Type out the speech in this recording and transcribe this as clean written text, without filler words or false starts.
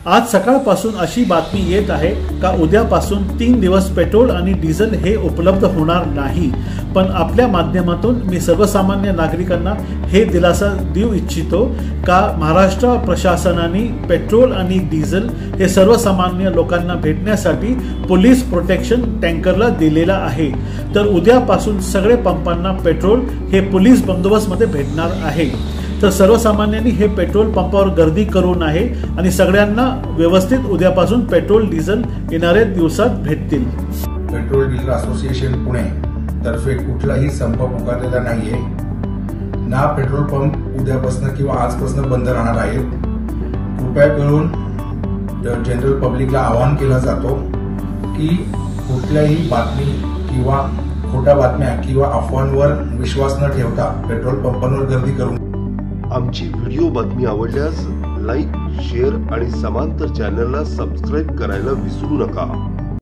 आज सकाळपासून अशी बातमी येत आहे का उद्यापासून 3 दिवस पेट्रोल आणि डिझेल हे उपलब्ध होणार नाही। पण आपल्या माध्यमातून मी सर्वसामान्य नागरिकांना हे दिलासा देऊ इच्छितो का महाराष्ट्र प्रशासनाने पेट्रोल आणि डिझेल हे सर्वसामान्य लोकांना भेटण्यासाठी पोलीस प्रोटेक्शन टँकरला दिलेला आहे। तर उद्यापासून सगळे पंपांना पेट्रोल हे पोलीस बंदोबस्तमध्ये भेटणार आहे। तर सर्वसामान्यांनी हे पेट्रोल पंपावर गर्दी करू नये आणि सगळ्यांना व्यवस्थित उद्यापासून पेट्रोल डिझेल येणाऱ्या दिवसात भेटतील। पेट्रोल डीलर असोसिएशन पुणे तर्फे कुठलाही संप पुकारलेला नाहीये ना। पेट्रोल पंप उद्यापासून किंवा आजपासून बंद राहणार आहेत। कृपया करून जनरल पब्लिकला आवाहन केला जातो की कुठल्याही बातमी किंवा खोट्या बातम्या किंवा अफवांवर विश्वास न ठेवता पेट्रोल पंपांवर गर्दी करू। आमची व्हिडिओ बातमी आवडल्यास लाईक, शेअर आणि समांतर चॅनलला सबस्क्राईब करायला विसरू नका।